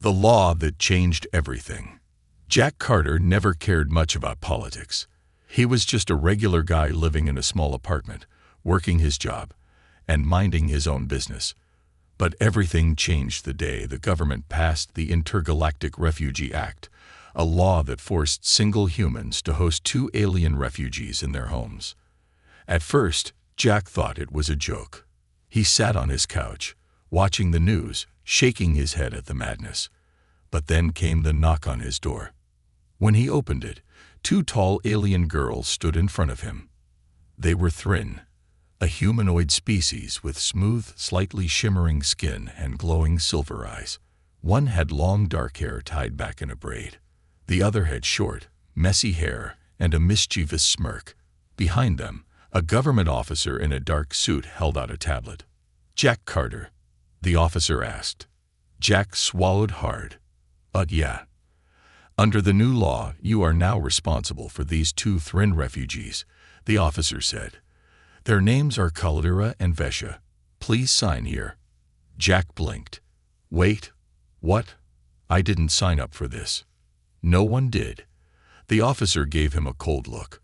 The law that changed everything. Jack Carter never cared much about politics. He was just a regular guy living in a small apartment, working his job, and minding his own business. But everything changed the day the government passed the Intergalactic Refugee Act, a law that forced single humans to host 2 alien refugees in their homes. At first, Jack thought it was a joke. He sat on his couch, watching the news, shaking his head at the madness. But then came the knock on his door. When he opened it, 2 tall alien girls stood in front of him. They were Thrin, a humanoid species with smooth, slightly shimmering skin and glowing silver eyes. One had long dark hair tied back in a braid. The other had short, messy hair and a mischievous smirk. Behind them, a government officer in a dark suit held out a tablet. "Jack Carter?" the officer asked. Jack swallowed hard. Yeah. "Under the new law, you are now responsible for these 2 Thrin refugees," the officer said. "Their names are Kalira and Vesha. Please sign here." Jack blinked. "Wait, what? I didn't sign up for this." No one did. The officer gave him a cold look.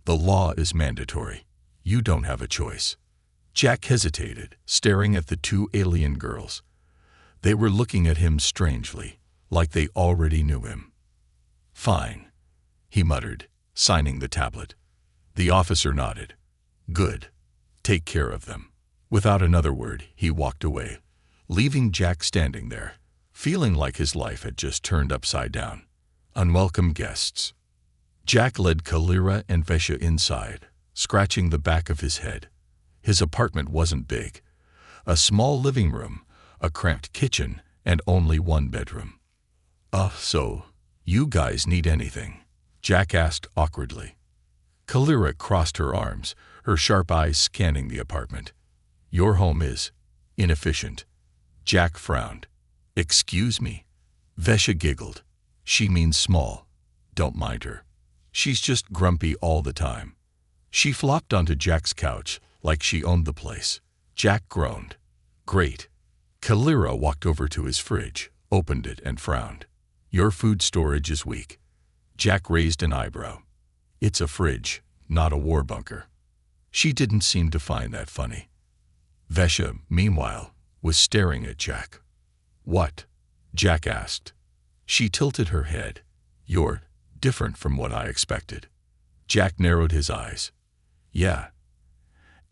"The law is mandatory. You don't have a choice." Jack hesitated, staring at the 2 alien girls. They were looking at him strangely, like they already knew him. "Fine," he muttered, signing the tablet. The officer nodded. "Good. Take care of them." Without another word, he walked away, leaving Jack standing there, feeling like his life had just turned upside down. Unwelcome guests. Jack led Kalira and Vesha inside, scratching the back of his head. His apartment wasn't big. A small living room, a cramped kitchen, and only 1 bedroom. So, you guys need anything?" Jack asked awkwardly. Kalira crossed her arms, her sharp eyes scanning the apartment. "Your home is inefficient." Jack frowned. "Excuse me?" Vesha giggled. "She means small. Don't mind her. She's just grumpy all the time." She flopped onto Jack's couch like she owned the place. Jack groaned. "Great." Kalira walked over to his fridge, opened it, and frowned. "Your food storage is weak." Jack raised an eyebrow. "It's a fridge, not a war bunker." She didn't seem to find that funny. Vesha, meanwhile, was staring at Jack. "What?" Jack asked. She tilted her head. "You're different from what I expected." Jack narrowed his eyes. "Yeah.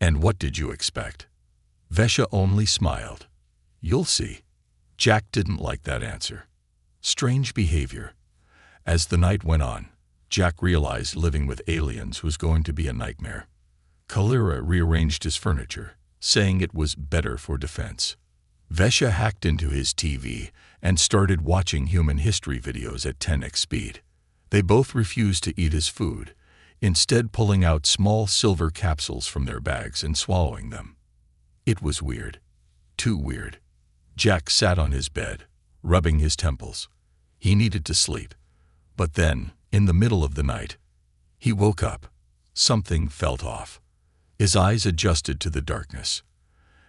And what did you expect?" Vesha only smiled. "You'll see." Jack didn't like that answer. Strange behavior. As the night went on, Jack realized living with aliens was going to be a nightmare. Kalira rearranged his furniture, saying it was better for defense. Vesha hacked into his TV and started watching human history videos at 10x speed. They both refused to eat his food, instead pulling out small silver capsules from their bags and swallowing them. It was weird. Too weird. Jack sat on his bed, rubbing his temples. He needed to sleep. But then, in the middle of the night, he woke up. Something felt off. His eyes adjusted to the darkness.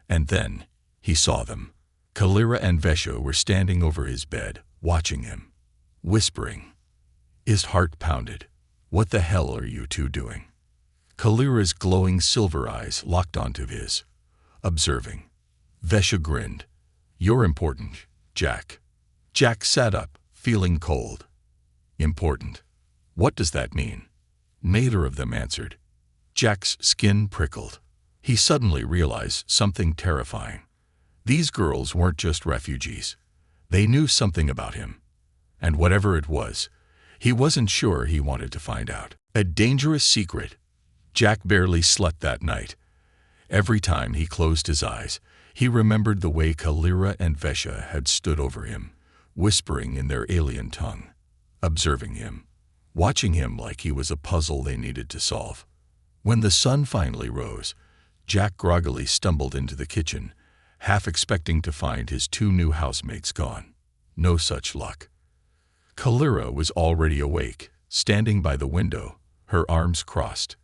And then, he saw them. Kalira and Vesha were standing over his bed, watching him, whispering. His heart pounded. "What the hell are you 2 doing?" Kalira's glowing silver eyes locked onto his, observing. Vesha grinned. "You're important, Jack." Jack sat up, feeling cold. "Important? What does that mean?" Neither of them answered. Jack's skin prickled. He suddenly realized something terrifying. These girls weren't just refugees. They knew something about him. And whatever it was, he wasn't sure he wanted to find out. A dangerous secret. Jack barely slept that night. Every time he closed his eyes, he remembered the way Kalira and Vesha had stood over him, whispering in their alien tongue, observing him, watching him like he was a puzzle they needed to solve. When the sun finally rose, Jack groggily stumbled into the kitchen, half expecting to find his 2 new housemates gone. No such luck. Kalira was already awake, standing by the window, her arms crossed.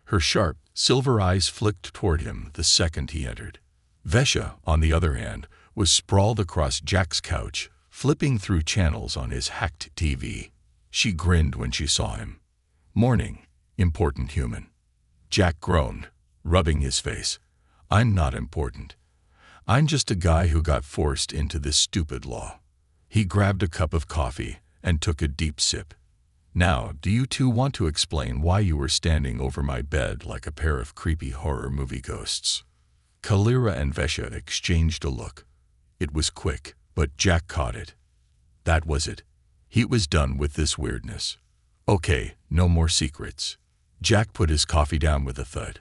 Her sharp, silver eyes flicked toward him the second he entered. Vesha, on the other hand, was sprawled across Jack's couch, flipping through channels on his hacked TV. She grinned when she saw him. "Morning, important human." Jack groaned, rubbing his face. "I'm not important. I'm just a guy who got forced into this stupid law." He grabbed a cup of coffee and took a deep sip. "Now, do you two want to explain why you were standing over my bed like a pair of creepy horror movie ghosts?" Kalira and Vesha exchanged a look. It was quick, but Jack caught it. That was it. He was done with this weirdness. "Okay, no more secrets." Jack put his coffee down with a thud.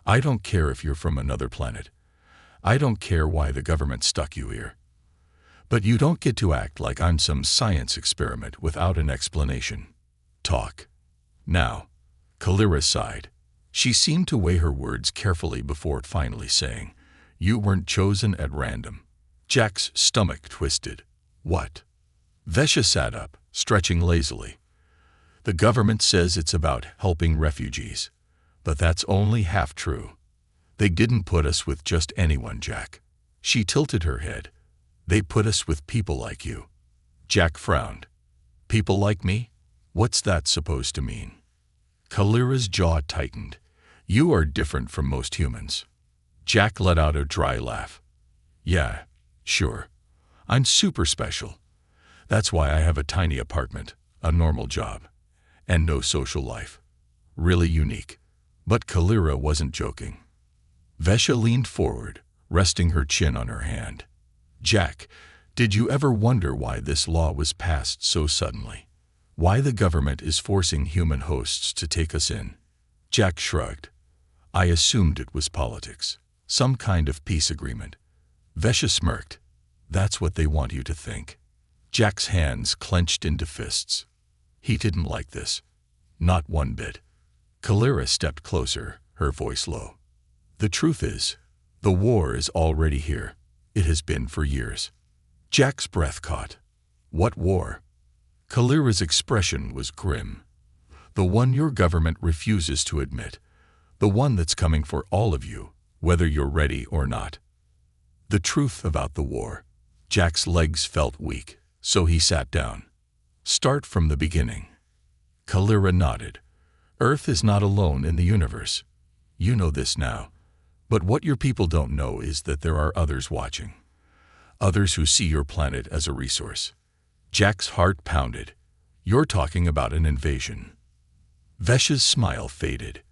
"I don't care if you're from another planet. I don't care why the government stuck you here. But you don't get to act like I'm some science experiment without an explanation. Talk. Now." Kalira sighed. She seemed to weigh her words carefully before finally saying, "You weren't chosen at random." Jack's stomach twisted. "What?" Vesha sat up, stretching lazily. "The government says it's about helping refugees, but that's only half true. They didn't put us with just anyone, Jack." She tilted her head. "They put us with people like you." Jack frowned. "People like me? What's that supposed to mean?" Kalira's jaw tightened. "You are different from most humans." Jack let out a dry laugh. "Yeah, sure. I'm super special. That's why I have a tiny apartment, a normal job, and no social life. Really unique." But Kalira wasn't joking. Vesha leaned forward, resting her chin on her hand. "Jack, did you ever wonder why this law was passed so suddenly? Why the government is forcing human hosts to take us in?" Jack shrugged. "I assumed it was politics. Some kind of peace agreement." Vesha smirked. "That's what they want you to think." Jack's hands clenched into fists. He didn't like this. Not one bit. Kalira stepped closer, her voice low. "The truth is, the war is already here. It has been for years." Jack's breath caught. "What war?" Kalira's expression was grim. "The one your government refuses to admit. The one that's coming for all of you, whether you're ready or not." The truth about the war. Jack's legs felt weak, so he sat down. "Start from the beginning." Kalira nodded. "Earth is not alone in the universe. You know this now. But what your people don't know is that there are others watching. Others who see your planet as a resource." Jack's heart pounded. "You're talking about an invasion." Vesha's smile faded.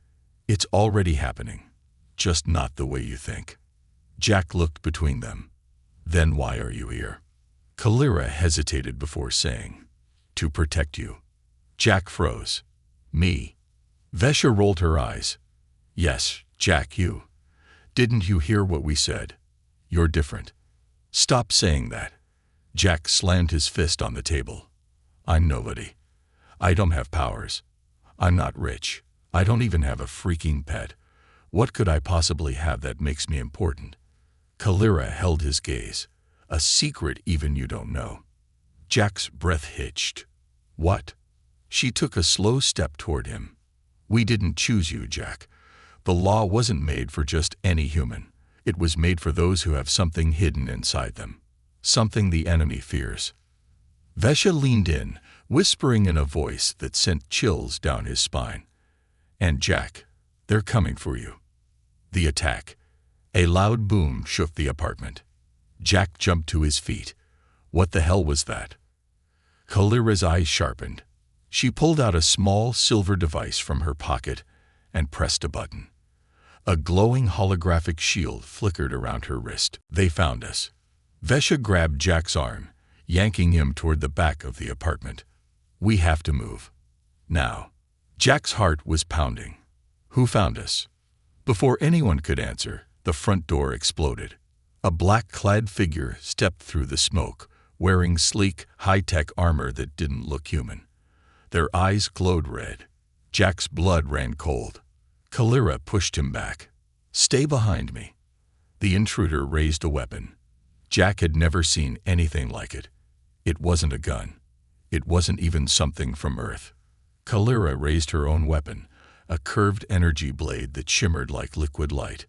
"It's already happening, just not the way you think." Jack looked between them. "Then why are you here?" Kalira hesitated before saying, "To protect you." Jack froze. "Me?" Vesha rolled her eyes. "Yes, Jack, you. Didn't you hear what we said? You're different." "Stop saying that." Jack slammed his fist on the table. "I'm nobody. I don't have powers. I'm not rich. I don't even have a freaking pet. What could I possibly have that makes me important?" Kalira held his gaze. "A secret even you don't know." Jack's breath hitched. "What?" She took a slow step toward him. "We didn't choose you, Jack. The law wasn't made for just any human. It was made for those who have something hidden inside them. Something the enemy fears." Vesha leaned in, whispering in a voice that sent chills down his spine. "And Jack, they're coming for you." The attack. A loud boom shook the apartment. Jack jumped to his feet. What the hell was that? Kalira's eyes sharpened. She pulled out a small silver device from her pocket and pressed a button. A glowing holographic shield flickered around her wrist. "They found us." Vesha grabbed Jack's arm, yanking him toward the back of the apartment. "We have to move. Now." Jack's heart was pounding. "Who found us?" Before anyone could answer, the front door exploded. A black-clad figure stepped through the smoke, wearing sleek, high-tech armor that didn't look human. Their eyes glowed red. Jack's blood ran cold. Kalira pushed him back. "Stay behind me." The intruder raised a weapon. Jack had never seen anything like it. It wasn't a gun. It wasn't even something from Earth. Kalira raised her own weapon, a curved energy blade that shimmered like liquid light.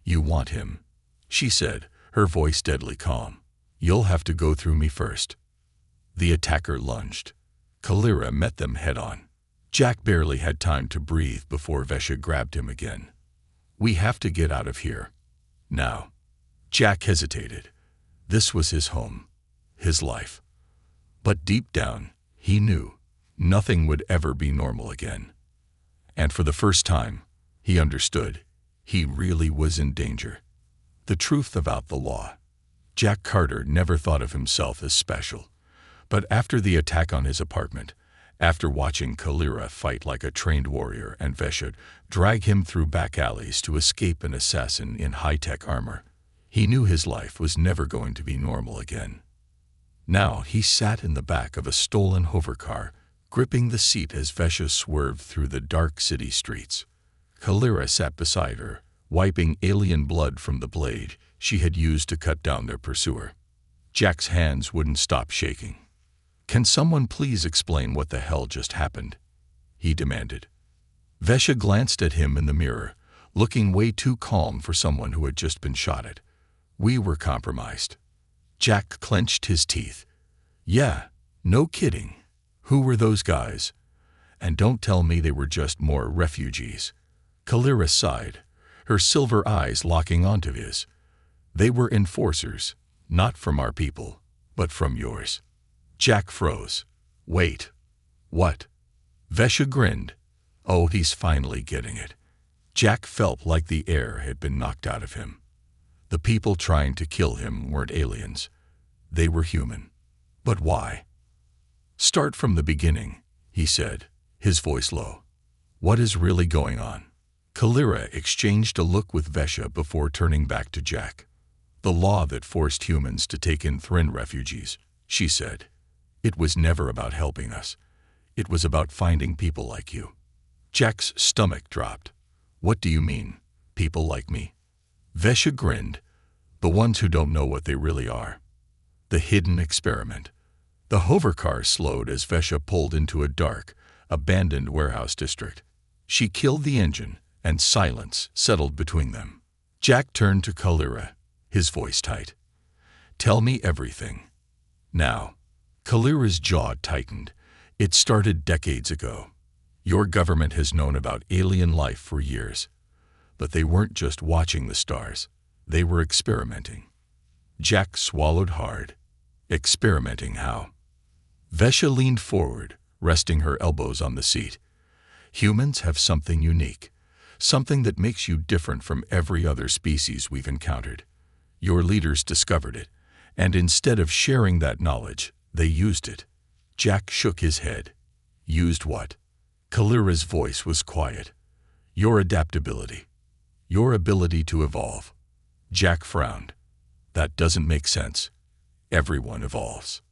"You want him," she said, her voice deadly calm. You'll have to go through me first." The attacker lunged. Kalira met them head-on. Jack barely had time to breathe before Vesha grabbed him again. "We have to get out of here. Now." Jack hesitated. This was his home, his life. But deep down, he knew nothing would ever be normal again. And for the first time, he understood he really was in danger. The truth about the law. Jack Carter never thought of himself as special. But after the attack on his apartment, after watching Kalira fight like a trained warrior and Vesha drag him through back alleys to escape an assassin in high-tech armor, he knew his life was never going to be normal again. Now he sat in the back of a stolen hovercar, gripping the seat as Vesha swerved through the dark city streets. Kalira sat beside her, wiping alien blood from the blade she had used to cut down their pursuer. Jack's hands wouldn't stop shaking. "Can someone please explain what the hell just happened?" he demanded. Vesha glanced at him in the mirror, looking way too calm for someone who had just been shot at. "We were compromised." Jack clenched his teeth. "Yeah, no kidding. Who were those guys? And don't tell me they were just more refugees." Kalira sighed, her silver eyes locking onto his. "They were enforcers, not from our people, but from yours." Jack froze. "Wait. What?" Vesha grinned. Oh, he's finally getting it. Jack felt like the air had been knocked out of him. The people trying to kill him weren't aliens. They were human. But why? "Start from the beginning," he said, his voice low. "What is really going on?" Kalira exchanged a look with Vesha before turning back to Jack. "The law that forced humans to take in Thrin refugees," she said. "It was never about helping us. It was about finding people like you." Jack's stomach dropped. "What do you mean, people like me?" Vesha grinned. "The ones who don't know what they really are. The hidden experiment." The hovercar slowed as Vesha pulled into a dark, abandoned warehouse district. She killed the engine, and silence settled between them. Jack turned to Kalira, his voice tight. "Tell me everything. Now." Kalira's jaw tightened. "It started decades ago. Your government has known about alien life for years. But they weren't just watching the stars. They were experimenting." Jack swallowed hard. "Experimenting how?" Vesha leaned forward, resting her elbows on the seat. "Humans have something unique, something that makes you different from every other species we've encountered. Your leaders discovered it, and instead of sharing that knowledge, they used it." Jack shook his head. "Used what?" Kalira's voice was quiet. "Your adaptability. Your ability to evolve." Jack frowned. "That doesn't make sense. Everyone evolves."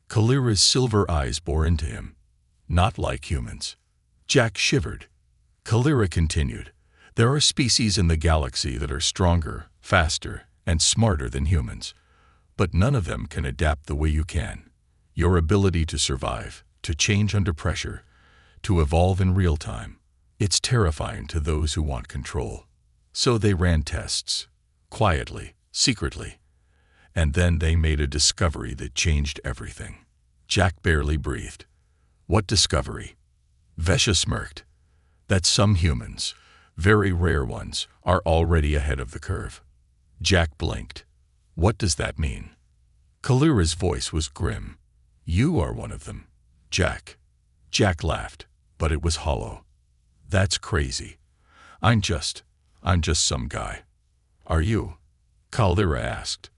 Kalira's silver eyes bore into him. "Not like humans." Jack shivered. Kalira continued. "There are species in the galaxy that are stronger, faster, and smarter than humans. But none of them can adapt the way you can. Your ability to survive, to change under pressure, to evolve in real time. It's terrifying to those who want control." So they ran tests. Quietly, secretly. And then they made a discovery that changed everything. Jack barely breathed. "What discovery?" Vesha smirked. "That some humans, very rare ones, are already ahead of the curve." Jack blinked. "What does that mean?" Kalira's voice was grim. "You are one of them, Jack." Jack laughed, but it was hollow. "That's crazy. I'm just some guy." "Are you?" Kalira asked.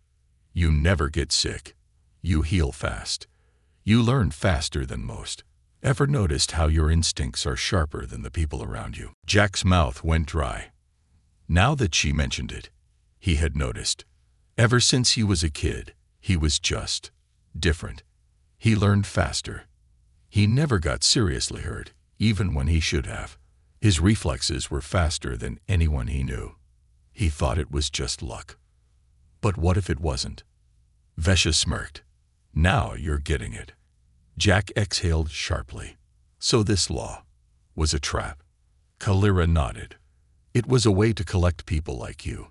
"You never get sick. You heal fast. You learn faster than most. Ever noticed how your instincts are sharper than the people around you?" Jack's mouth went dry. Now that she mentioned it, he had noticed. Ever since he was a kid, he was just different. He learned faster. He never got seriously hurt, even when he should have. His reflexes were faster than anyone he knew. He thought it was just luck. But what if it wasn't? Vesha smirked. "Now you're getting it." Jack exhaled sharply. "So this law was a trap?" Kalira nodded. "It was a way to collect people like you.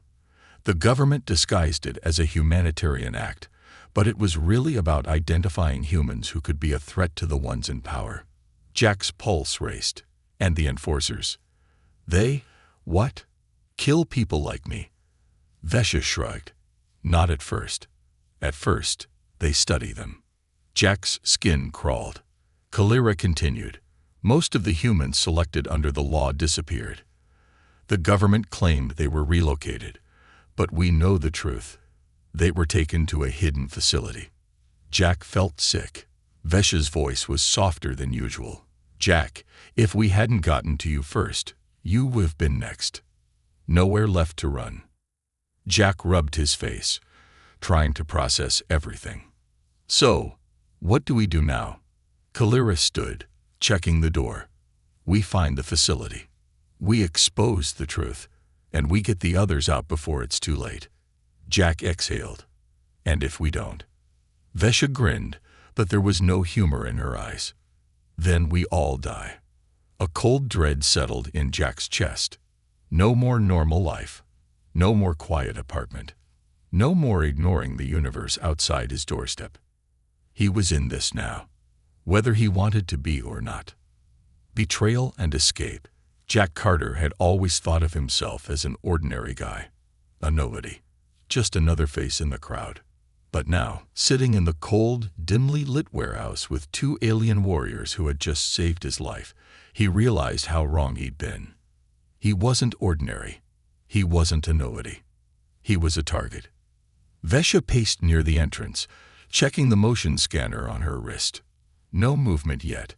The government disguised it as a humanitarian act, But it was really about identifying humans who could be a threat to the ones in power. Jack's pulse raced. And the enforcers? They? What? Kill people like me? Vesha shrugged. Not at first. At first, they study them. Jack's skin crawled. Kalira continued. Most of the humans selected under the law disappeared. The government claimed they were relocated, but we know the truth. They were taken to a hidden facility. Jack felt sick. Vesha's voice was softer than usual. Jack, if we hadn't gotten to you first, you would have been next. Nowhere left to run. Jack rubbed his face, trying to process everything. So, what do we do now? Kalira stood, checking the door. We find the facility. We expose the truth, and we get the others out before it's too late. Jack exhaled. And if we don't? Vesha grinned, but there was no humor in her eyes. Then we all die. A cold dread settled in Jack's chest. No more normal life. No more quiet apartment. No more ignoring the universe outside his doorstep. He was in this now, whether he wanted to be or not. Betrayal and escape. Jack Carter had always thought of himself as an ordinary guy, a nobody, just another face in the crowd. But now, sitting in the cold, dimly lit warehouse with two alien warriors who had just saved his life, he realized how wrong he'd been. He wasn't ordinary. He wasn't a nobody. He was a target. Vesha paced near the entrance, checking the motion scanner on her wrist. No movement yet.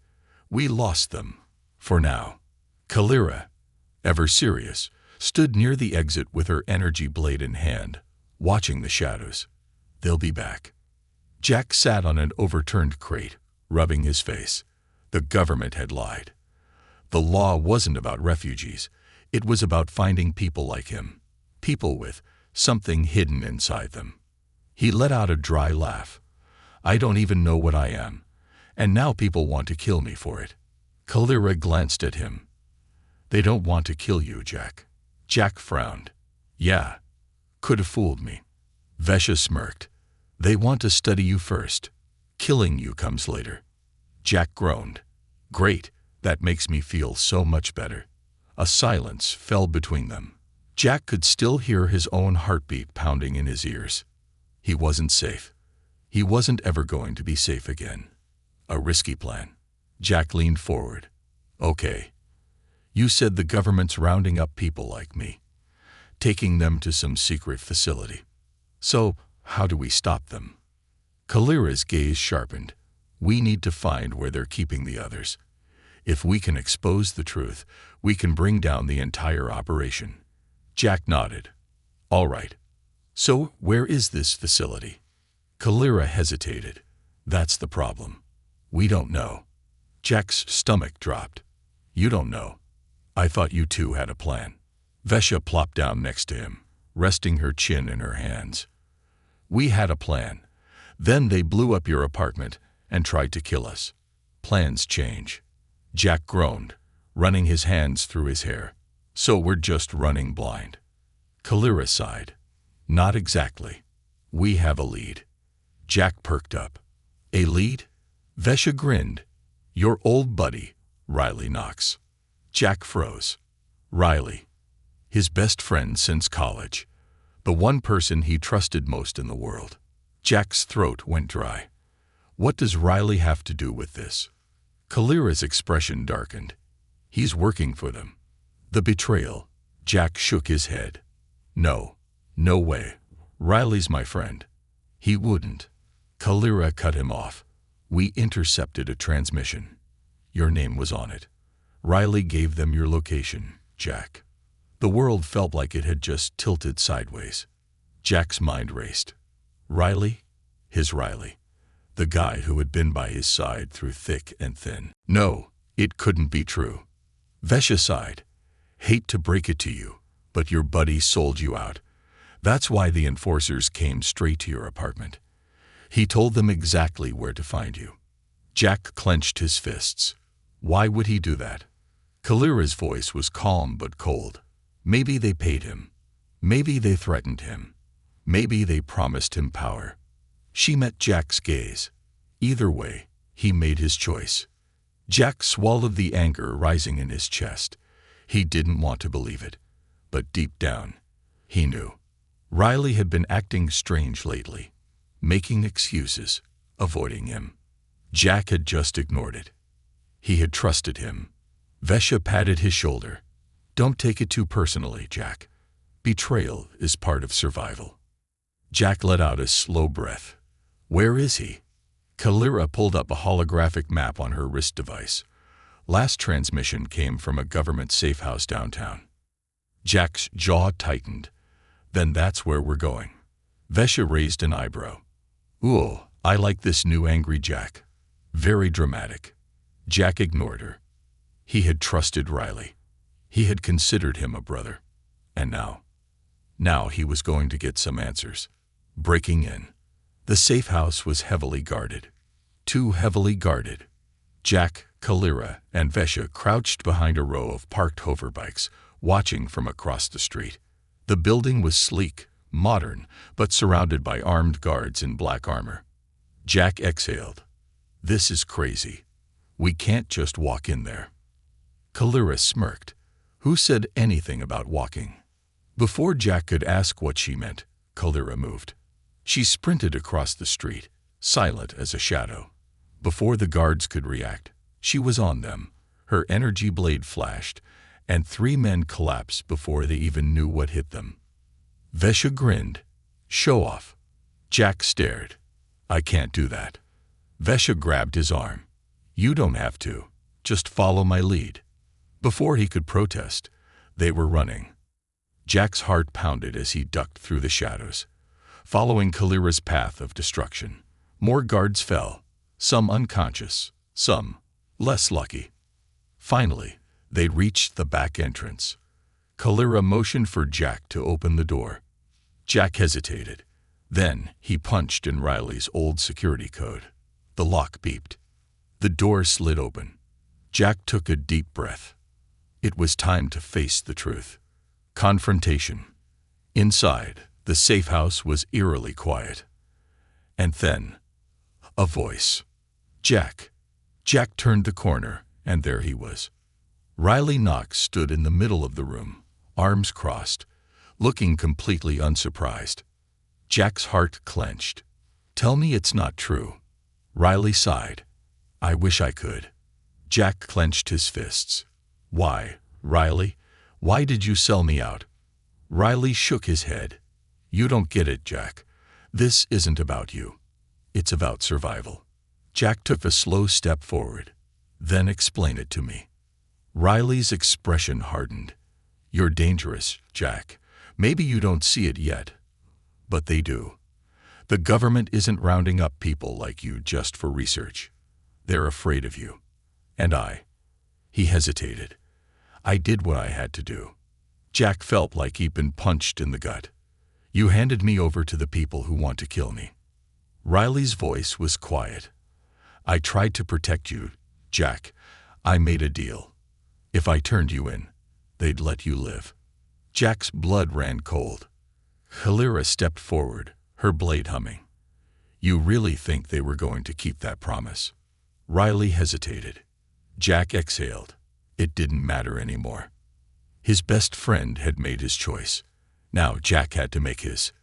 We lost them. For now. Kalira, ever serious, stood near the exit with her energy blade in hand, watching the shadows. They'll be back. Jack sat on an overturned crate, rubbing his face. The government had lied. The law wasn't about refugees. It was about finding people like him. People with something hidden inside them. He let out a dry laugh. I don't even know what I am. And now people want to kill me for it. Kalira glanced at him. They don't want to kill you, Jack. Jack frowned. Yeah. Could have fooled me. Vesha smirked. They want to study you first. Killing you comes later. Jack groaned. Great, that makes me feel so much better. A silence fell between them. Jack could still hear his own heartbeat pounding in his ears. He wasn't safe. He wasn't ever going to be safe again. A risky plan. Jack leaned forward. Okay. You said the government's rounding up people like me, taking them to some secret facility. So, how do we stop them? Kalira's gaze sharpened. We need to find where they're keeping the others. If we can expose the truth, we can bring down the entire operation. Jack nodded. All right. So, where is this facility? Kalira hesitated. That's the problem. We don't know. Jack's stomach dropped. You don't know. I thought you two had a plan. Vesha plopped down next to him, resting her chin in her hands. We had a plan. Then they blew up your apartment and tried to kill us. Plans change. Jack groaned, running his hands through his hair. So we're just running blind. Kalira sighed. Not exactly. We have a lead. Jack perked up. A lead? Vesha grinned. Your old buddy, Riley Knox. Jack froze. Riley. His best friend since college. The one person he trusted most in the world. Jack's throat went dry. What does Riley have to do with this? Kalira's expression darkened. He's working for them. The betrayal. Jack shook his head. No. No way. Riley's my friend. He wouldn't. Kalira cut him off. We intercepted a transmission. Your name was on it. Riley gave them your location, Jack. The world felt like it had just tilted sideways. Jack's mind raced. Riley? His Riley. The guy who had been by his side through thick and thin. No, it couldn't be true. Vesha sighed. Hate to break it to you, but your buddy sold you out. That's why the enforcers came straight to your apartment. He told them exactly where to find you. Jack clenched his fists. Why would he do that? Kalira's voice was calm but cold. Maybe they paid him. Maybe they threatened him. Maybe they promised him power. She met Jack's gaze. Either way, he made his choice. Jack swallowed the anger rising in his chest. He didn't want to believe it, but deep down, he knew. Riley had been acting strange lately, making excuses, avoiding him. Jack had just ignored it. He had trusted him. Vesha patted his shoulder. Don't take it too personally, Jack. Betrayal is part of survival. Jack let out a slow breath. Where is he? Kalira pulled up a holographic map on her wrist device. Last transmission came from a government safe house downtown. Jack's jaw tightened. Then that's where we're going. Vesha raised an eyebrow. Ooh, I like this new angry Jack. Very dramatic. Jack ignored her. He had trusted Riley. He had considered him a brother. And now he was going to get some answers. Breaking in. The safe house was heavily guarded. Too heavily guarded. Jack, Kalira, and Vesha crouched behind a row of parked hoverbikes, watching from across the street. The building was sleek, modern, but surrounded by armed guards in black armor. Jack exhaled. This is crazy. We can't just walk in there. Kalira smirked. Who said anything about walking? Before Jack could ask what she meant, Kalira moved. She sprinted across the street, silent as a shadow. Before the guards could react, she was on them. Her energy blade flashed, and 3 men collapsed before they even knew what hit them. Vesha grinned. Show off. Jack stared. I can't do that. Vesha grabbed his arm. You don't have to. Just follow my lead. Before he could protest, they were running. Jack's heart pounded as he ducked through the shadows, following Kalira's path of destruction. More guards fell, some unconscious, some less lucky. Finally, they reached the back entrance. Kalira motioned for Jack to open the door. Jack hesitated. Then he punched in Riley's old security code. The lock beeped. The door slid open. Jack took a deep breath. It was time to face the truth. Confrontation. Inside, the safe house was eerily quiet. And then, a voice. Jack. Jack turned the corner, and there he was. Riley Knox stood in the middle of the room, arms crossed, looking completely unsurprised. Jack's heart clenched. Tell me it's not true. Riley sighed. I wish I could. Jack clenched his fists. Why, Riley? Why did you sell me out? Riley shook his head. You don't get it, Jack. This isn't about you. It's about survival. Jack took a slow step forward. Then explain it to me. Riley's expression hardened. You're dangerous, Jack. Maybe you don't see it yet, but they do. The government isn't rounding up people like you just for research. They're afraid of you. And he hesitated. I did what I had to do. Jack felt like he'd been punched in the gut. You handed me over to the people who want to kill me. Riley's voice was quiet. I tried to protect you, Jack. I made a deal. If I turned you in, they'd let you live. Jack's blood ran cold. Kalira stepped forward, her blade humming. You really think they were going to keep that promise? Riley hesitated. Jack exhaled. It didn't matter anymore. His best friend had made his choice. Now Jack had to make his.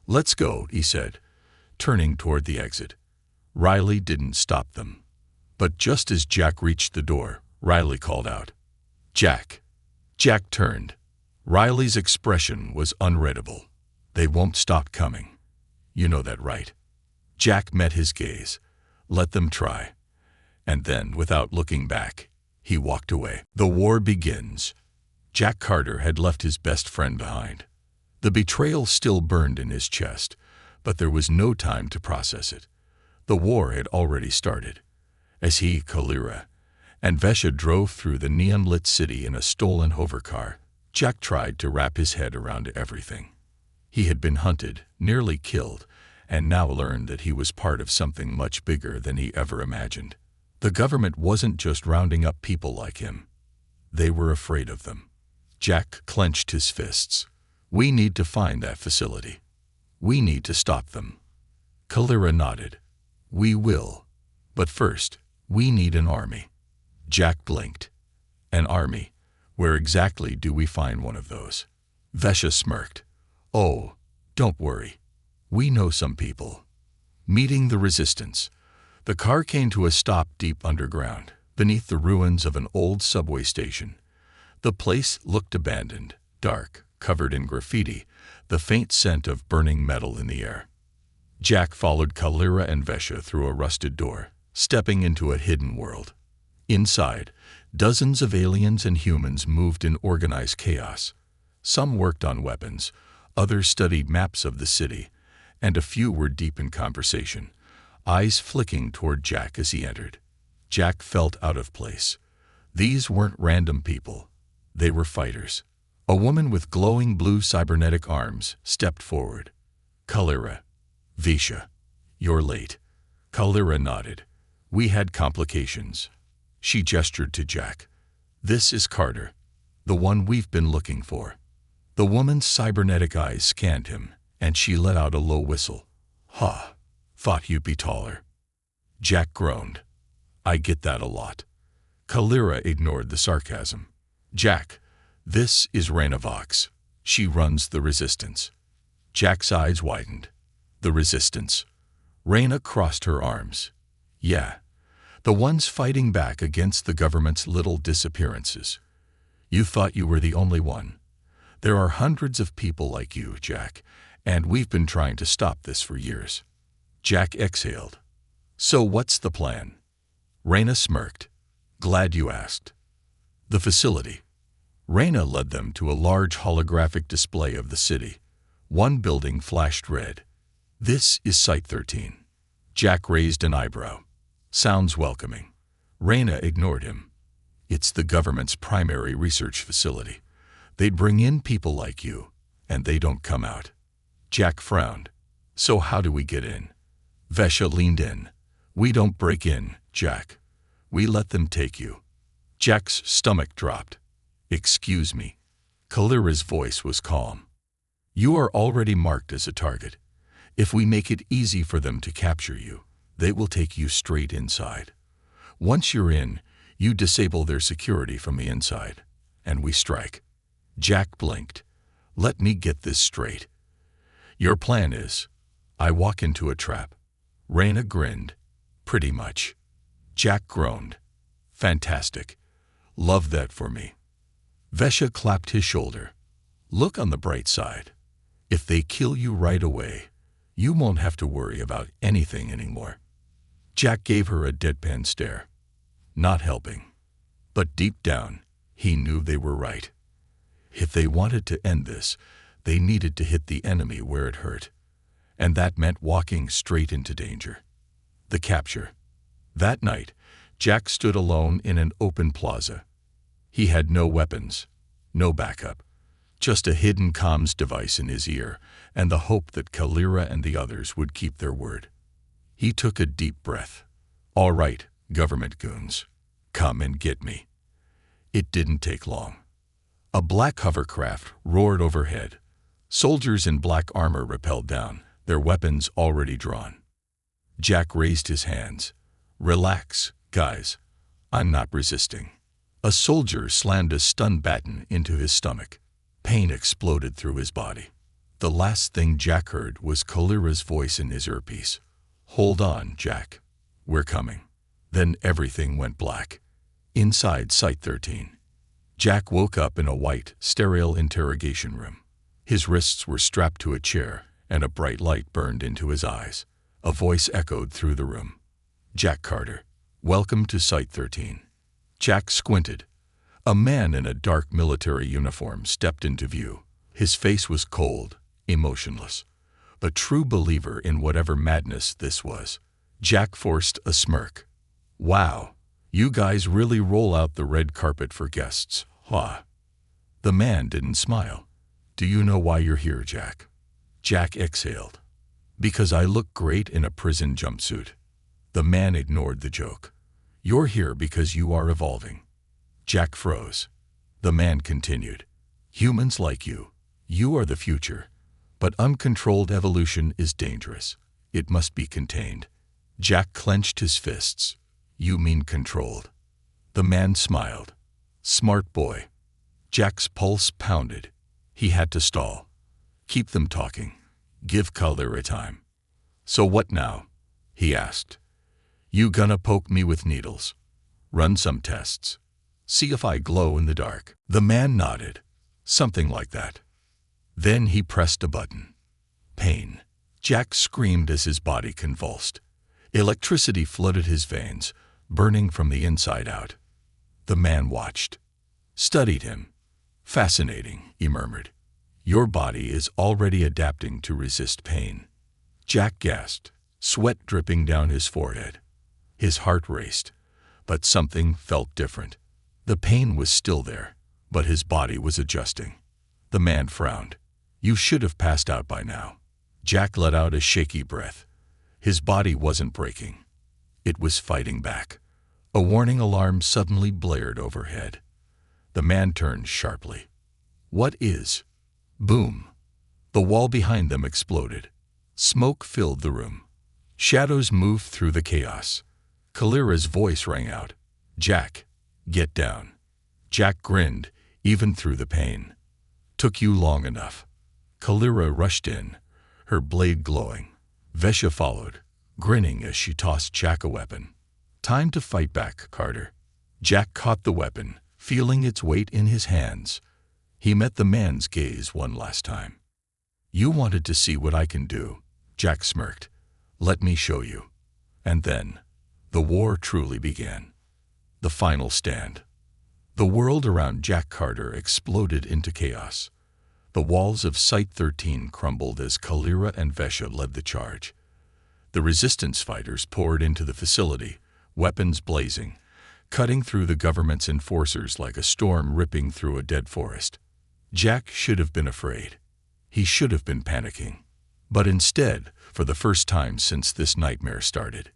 Let's go, he said, turning toward the exit. Riley didn't stop them. But just as Jack reached the door, Riley called out, Jack. Jack turned. Riley's expression was unreadable. They won't stop coming. You know that, right? Jack met his gaze. Let them try. And then, without looking back, he walked away. The war begins. Jack Carter had left his best friend behind. The betrayal still burned in his chest, but there was no time to process it. The war had already started. As he, Kalira, and Vesha drove through the neon-lit city in a stolen hovercar, Jack tried to wrap his head around everything. He had been hunted, nearly killed, and now learned that he was part of something much bigger than he ever imagined. The government wasn't just rounding up people like him. They were afraid of them. Jack clenched his fists. We need to find that facility. We need to stop them. Kalira nodded. We will. But first, we need an army. Jack blinked. An army? Where exactly do we find one of those? Vesha smirked. Oh, don't worry. We know some people. Meeting the resistance. The car came to a stop deep underground, beneath the ruins of an old subway station. The place looked abandoned, dark, covered in graffiti, the faint scent of burning metal in the air. Jack followed Kalira and Vesha through a rusted door, stepping into a hidden world. Inside, dozens of aliens and humans moved in organized chaos. Some worked on weapons, others studied maps of the city, and a few were deep in conversation, eyes flicking toward Jack as he entered. Jack felt out of place. These weren't random people. They were fighters. A woman with glowing blue cybernetic arms stepped forward. Kalira. Vesha. You're late. Kalira nodded. We had complications. She gestured to Jack. This is Carter, the one we've been looking for. The woman's cybernetic eyes scanned him, and she let out a low whistle. Ha, thought you'd be taller. Jack groaned. I get that a lot. Kalira ignored the sarcasm. Jack, this is Raina Vox. She runs the resistance. Jack's eyes widened. The resistance. Raina crossed her arms. Yeah, the ones fighting back against the government's little disappearances. You thought you were the only one. There are hundreds of people like you, Jack, and we've been trying to stop this for years. Jack exhaled. So what's the plan? Raina smirked. Glad you asked. The facility. Raina led them to a large holographic display of the city. One building flashed red. This is Site 13. Jack raised an eyebrow. Sounds welcoming. Raina ignored him. It's the government's primary research facility. They'd bring in people like you, and they don't come out. Jack frowned. So how do we get in? Vesha leaned in. We don't break in, Jack. We let them take you. Jack's stomach dropped. Excuse me. Kalira's voice was calm. You are already marked as a target. If we make it easy for them to capture you, they will take you straight inside. Once you're in, you disable their security from the inside, and we strike. Jack blinked. Let me get this straight. Your plan is, I walk into a trap. Raina grinned. Pretty much. Jack groaned. Fantastic. Love that for me. Vesha clapped his shoulder. Look on the bright side. If they kill you right away, you won't have to worry about anything anymore. Jack gave her a deadpan stare. Not helping. But deep down, he knew they were right. If they wanted to end this, they needed to hit the enemy where it hurt. And that meant walking straight into danger. The capture. That night, Jack stood alone in an open plaza. He had no weapons, no backup, just a hidden comms device in his ear and the hope that Kalira and the others would keep their word. He took a deep breath. All right, government goons, come and get me. It didn't take long. A black hovercraft roared overhead. Soldiers in black armor rappelled down, their weapons already drawn. Jack raised his hands. Relax, guys. I'm not resisting. A soldier slammed a stun baton into his stomach. Pain exploded through his body. The last thing Jack heard was Kalira's voice in his earpiece. Hold on, Jack. We're coming. Then everything went black. Inside Site 13. Jack woke up in a white, sterile interrogation room. His wrists were strapped to a chair, and a bright light burned into his eyes. A voice echoed through the room. Jack Carter, welcome to Site 13. Jack squinted. A man in a dark military uniform stepped into view. His face was cold, emotionless. A true believer in whatever madness this was. Jack forced a smirk. Wow, you guys really roll out the red carpet for guests, huh? The man didn't smile. Do you know why you're here, Jack? Jack exhaled. Because I look great in a prison jumpsuit. The man ignored the joke. You're here because you are evolving. Jack froze. The man continued. Humans like you are the future. But uncontrolled evolution is dangerous. It must be contained. Jack clenched his fists. You mean controlled. The man smiled. Smart boy. Jack's pulse pounded. He had to stall. Keep them talking. Give Calera time. So what now? He asked. You gonna poke me with needles? Run some tests. See if I glow in the dark. The man nodded. Something like that. Then he pressed a button. Pain. Jack screamed as his body convulsed. Electricity flooded his veins, burning from the inside out. The man watched. Studied him. Fascinating, he murmured. Your body is already adapting to resist pain. Jack gasped, sweat dripping down his forehead. His heart raced, but something felt different. The pain was still there, but his body was adjusting. The man frowned. You should have passed out by now. Jack let out a shaky breath. His body wasn't breaking. It was fighting back. A warning alarm suddenly blared overhead. The man turned sharply. What is? Boom. The wall behind them exploded. Smoke filled the room. Shadows moved through the chaos. Calera's voice rang out. Jack, get down. Jack grinned, even through the pain. Took you long enough. Calera rushed in, her blade glowing. Vesha followed, grinning as she tossed Jack a weapon. Time to fight back, Carter. Jack caught the weapon, feeling its weight in his hands. He met the man's gaze one last time. You wanted to see what I can do, Jack smirked. Let me show you. And then, the war truly began. The final stand. The world around Jack Carter exploded into chaos. The walls of Site-13 crumbled as Calera and Vesha led the charge. The resistance fighters poured into the facility, weapons blazing, cutting through the government's enforcers like a storm ripping through a dead forest. Jack should have been afraid. He should have been panicking. But instead, for the first time since this nightmare started,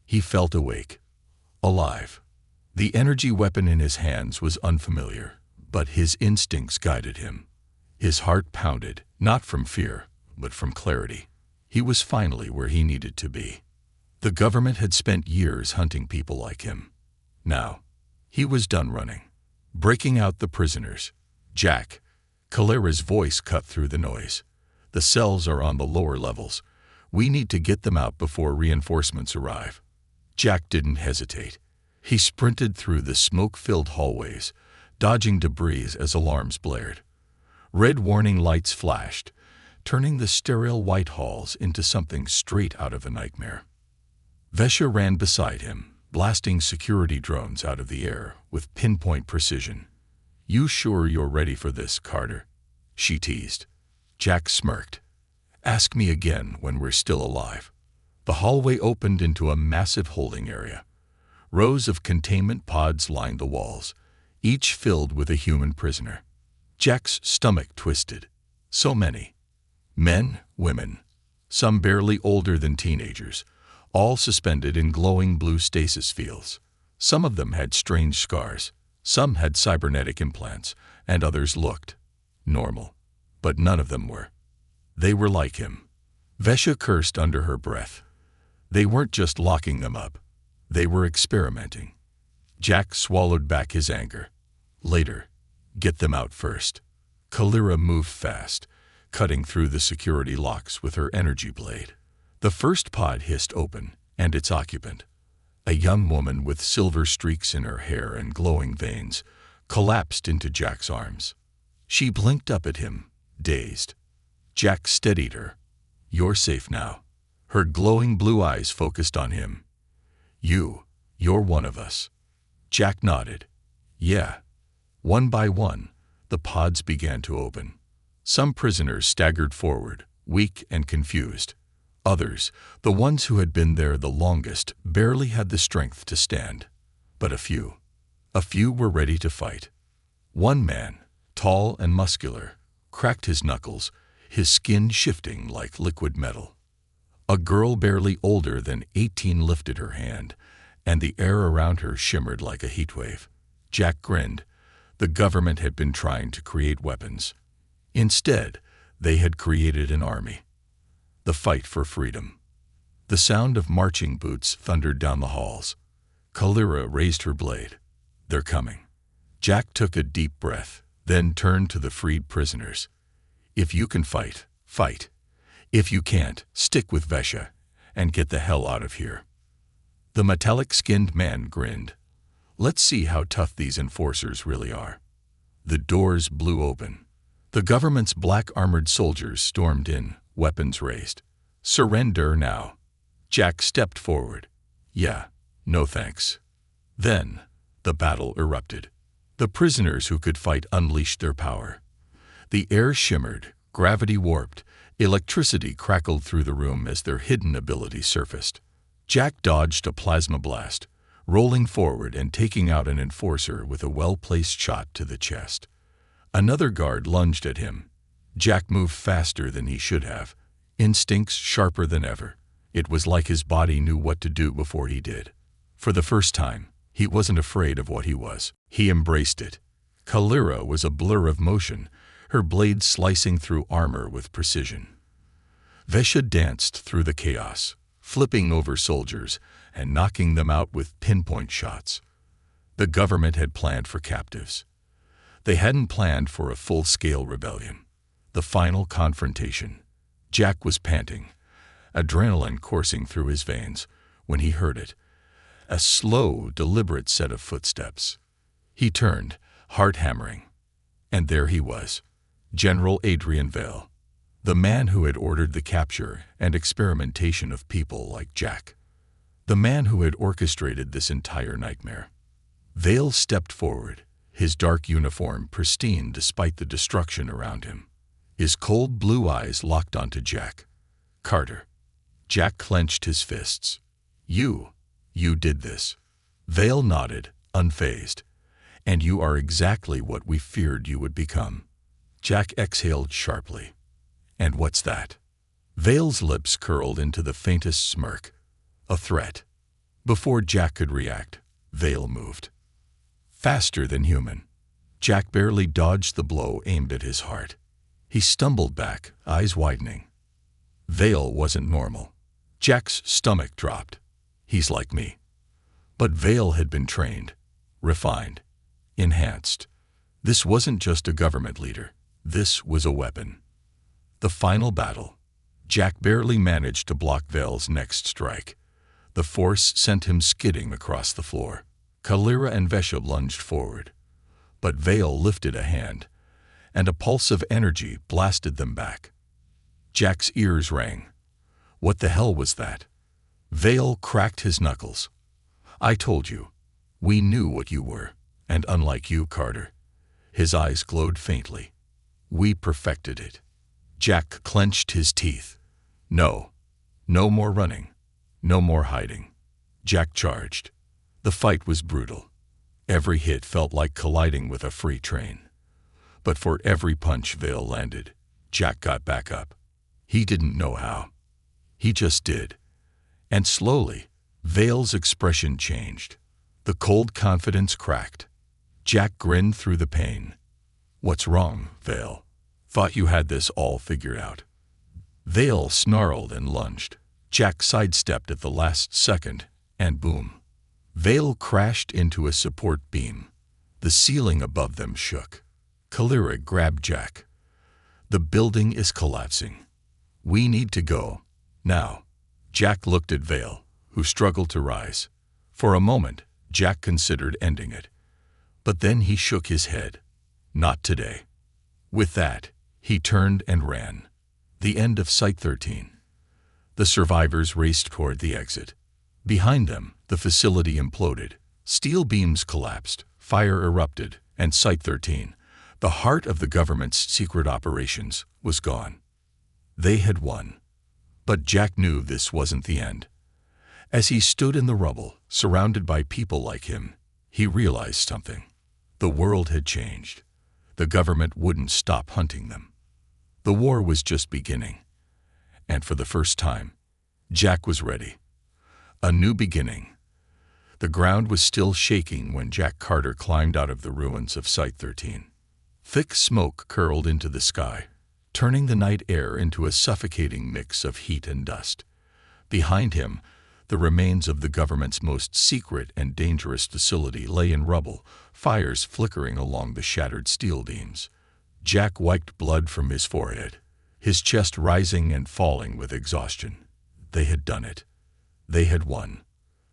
he felt awake, alive. The energy weapon in his hands was unfamiliar, but his instincts guided him. His heart pounded, not from fear, but from clarity. He was finally where he needed to be. The government had spent years hunting people like him. Now, he was done running, breaking out the prisoners. Jack. Calera's voice cut through the noise. The cells are on the lower levels. We need to get them out before reinforcements arrive. Jack didn't hesitate. He sprinted through the smoke-filled hallways, dodging debris as alarms blared. Red warning lights flashed, turning the sterile white halls into something straight out of a nightmare. Vesha ran beside him, blasting security drones out of the air with pinpoint precision. You sure you're ready for this, Carter? She teased. Jack smirked. Ask me again when we're still alive. The hallway opened into a massive holding area. Rows of containment pods lined the walls, each filled with a human prisoner. Jack's stomach twisted. So many. Men, women, some barely older than teenagers, all suspended in glowing blue stasis fields. Some of them had strange scars. Some had cybernetic implants, and others looked normal. But none of them were. They were like him. Vesha cursed under her breath. They weren't just locking them up. They were experimenting. Jack swallowed back his anger. Later. Get them out first. Calera moved fast, cutting through the security locks with her energy blade. The first pod hissed open, and its occupant, a young woman with silver streaks in her hair and glowing veins, collapsed into Jack's arms. She blinked up at him, dazed. Jack steadied her. You're safe now. Her glowing blue eyes focused on him. You're one of us. Jack nodded. Yeah. One by one, the pods began to open. Some prisoners staggered forward, weak and confused. Others, the ones who had been there the longest, barely had the strength to stand. But a few were ready to fight. One man, tall and muscular, cracked his knuckles, his skin shifting like liquid metal. A girl barely older than 18 lifted her hand, and the air around her shimmered like a heatwave. Jack grinned. The government had been trying to create weapons. Instead, they had created an army. The fight for freedom. The sound of marching boots thundered down the halls. Kalira raised her blade. "They're coming." Jack took a deep breath, then turned to the freed prisoners. "If you can fight, fight. If you can't, stick with Vesha and get the hell out of here." The metallic-skinned man grinned. "Let's see how tough these enforcers really are." The doors blew open. The government's black-armored soldiers stormed in, weapons raised. "Surrender now." Jack stepped forward. "Yeah, no thanks." Then, the battle erupted. The prisoners who could fight unleashed their power. The air shimmered, gravity warped, electricity crackled through the room as their hidden ability surfaced. Jack dodged a plasma blast, rolling forward and taking out an enforcer with a well-placed shot to the chest. Another guard lunged at him. Jack moved faster than he should have, instincts sharper than ever. It was like his body knew what to do before he did. For the first time, he wasn't afraid of what he was. He embraced it. Kalira was a blur of motion, her blade slicing through armor with precision. Vesha danced through the chaos, flipping over soldiers and knocking them out with pinpoint shots. The government had planned for captives. They hadn't planned for a full-scale rebellion. The final confrontation. Jack was panting, adrenaline coursing through his veins, when he heard it. A slow, deliberate set of footsteps. He turned, heart hammering. And there he was, General Adrian Vale, the man who had ordered the capture and experimentation of people like Jack. The man who had orchestrated this entire nightmare. Vale stepped forward, his dark uniform pristine despite the destruction around him. His cold blue eyes locked onto Jack. "Carter." Jack clenched his fists. You did this." Vale nodded, unfazed. "And you are exactly what we feared you would become." Jack exhaled sharply. "And what's that?" Vale's lips curled into the faintest smirk. "A threat." Before Jack could react, Vale moved. Faster than human. Jack barely dodged the blow aimed at his heart. He stumbled back, eyes widening. Vale wasn't normal. Jack's stomach dropped. "He's like me." But Vale had been trained, refined, enhanced. This wasn't just a government leader. This was a weapon. The final battle. Jack barely managed to block Vale's next strike. The force sent him skidding across the floor. Kalira and Vesha lunged forward. But Vale lifted a hand, and a pulse of energy blasted them back. Jack's ears rang. What the hell was that? Vale cracked his knuckles. "I told you. We knew what you were, and unlike you, Carter." His eyes glowed faintly. "We perfected it." Jack clenched his teeth. No more running. No more hiding. Jack charged. The fight was brutal. Every hit felt like colliding with a freight train. But for every punch Vale landed, Jack got back up. He didn't know how. He just did. And slowly, Vale's expression changed. The cold confidence cracked. Jack grinned through the pain. "What's wrong, Vale? Thought you had this all figured out." Vale snarled and lunged. Jack sidestepped at the last second, and boom. Vale crashed into a support beam. The ceiling above them shook. Kalira grabbed Jack. "The building is collapsing. We need to go. Now." Jack looked at Vale, who struggled to rise. For a moment, Jack considered ending it. But then he shook his head. Not today. With that, he turned and ran. The end of Site 13. The survivors raced toward the exit. Behind them, the facility imploded. Steel beams collapsed, fire erupted, and Site 13, the heart of the government's secret operations, was gone. They had won. But Jack knew this wasn't the end. As he stood in the rubble, surrounded by people like him, he realized something. The world had changed. The government wouldn't stop hunting them. The war was just beginning. And for the first time, Jack was ready. A new beginning. The ground was still shaking when Jack Carter climbed out of the ruins of Site 13. Thick smoke curled into the sky, turning the night air into a suffocating mix of heat and dust. Behind him, the remains of the government's most secret and dangerous facility lay in rubble, fires flickering along the shattered steel beams. Jack wiped blood from his forehead, his chest rising and falling with exhaustion. They had done it. They had won.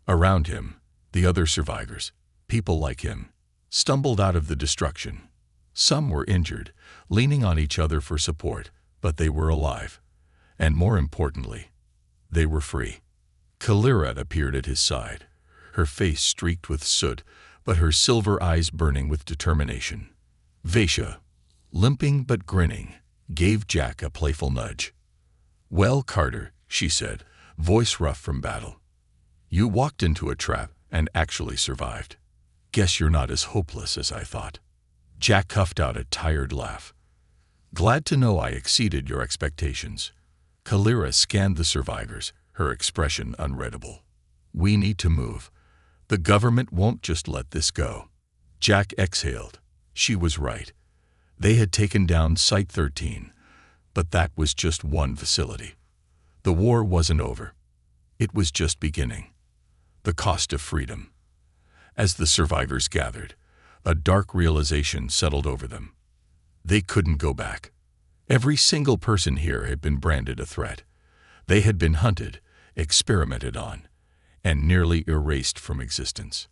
Around him, the other survivors, people like him, stumbled out of the destruction. Some were injured, leaning on each other for support, but they were alive. And more importantly, they were free. Kalira appeared at his side, her face streaked with soot, but her silver eyes burning with determination. Vesha, limping but grinning, gave Jack a playful nudge. "Well, Carter," she said, voice rough from battle. "You walked into a trap and actually survived. Guess you're not as hopeless as I thought." Jack huffed out a tired laugh. "Glad to know I exceeded your expectations." Kalira scanned the survivors, her expression unreadable. "We need to move. The government won't just let this go." Jack exhaled. She was right. They had taken down Site 13, but that was just one facility. The war wasn't over. It was just beginning. The cost of freedom. As the survivors gathered, a dark realization settled over them. They couldn't go back. Every single person here had been branded a threat. They had been hunted, experimented on, and nearly erased from existence.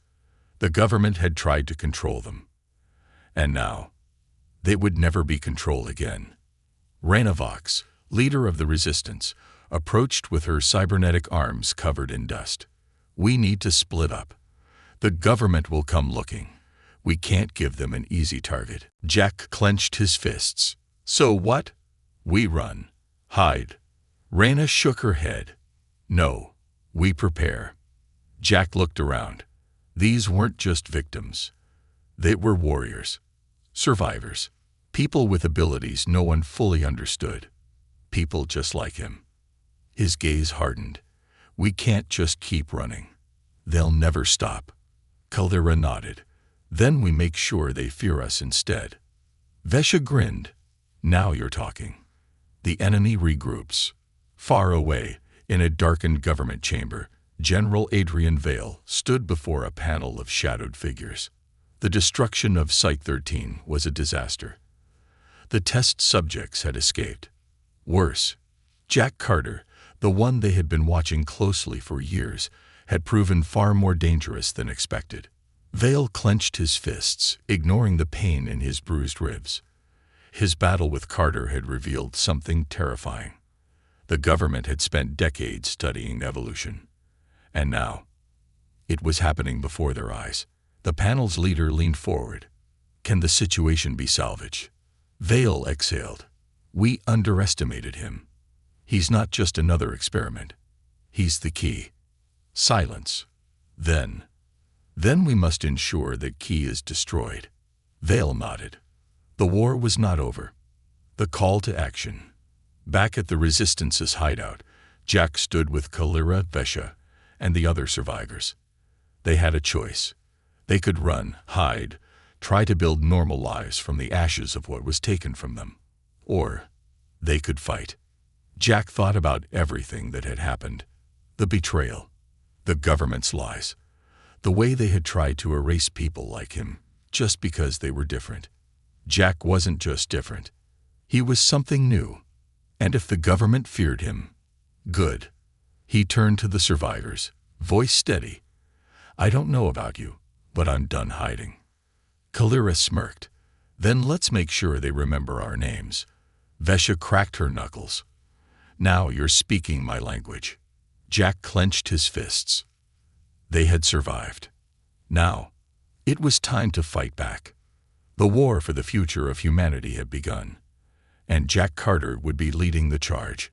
The government had tried to control them. And now, they would never be controlled again. Ranavox, leader of the resistance, approached with her cybernetic arms covered in dust. "We need to split up. The government will come looking. We can't give them an easy target." Jack clenched his fists. "So what? We run. Hide." Rana shook her head. "No, we prepare." Jack looked around. These weren't just victims. They were warriors, survivors, people with abilities no one fully understood. People just like him. His gaze hardened. "We can't just keep running. They'll never stop." Kalira nodded. "Then we make sure they fear us instead." Vesha grinned. "Now you're talking." The enemy regroups. Far away, in a darkened government chamber, General Adrian Vale stood before a panel of shadowed figures. The destruction of Site 13 was a disaster. The test subjects had escaped. Worse, Jack Carter, the one they had been watching closely for years, had proven far more dangerous than expected. Vale clenched his fists, ignoring the pain in his bruised ribs. His battle with Carter had revealed something terrifying. The government had spent decades studying evolution. And now, it was happening before their eyes. The panel's leader leaned forward. "Can the situation be salvaged?" Vale exhaled. "We underestimated him. He's not just another experiment. He's the key." Silence. Then we must ensure that key is destroyed." Vale nodded. The war was not over. The call to action. Back at the Resistance's hideout, Jack stood with Kalira, Vesha, and the other survivors. They had a choice. They could run, hide, try to build normal lives from the ashes of what was taken from them. Or they could fight. Jack thought about everything that had happened. The betrayal, the government's lies, the way they had tried to erase people like him just because they were different. Jack wasn't just different. He was something new. And if the government feared him, good. He turned to the survivors, voice steady. "I don't know about you, but I'm done hiding." Kalira smirked. "Then let's make sure they remember our names." Vesha cracked her knuckles. "Now you're speaking my language." Jack clenched his fists. They had survived. Now, it was time to fight back. The war for the future of humanity had begun, and Jack Carter would be leading the charge.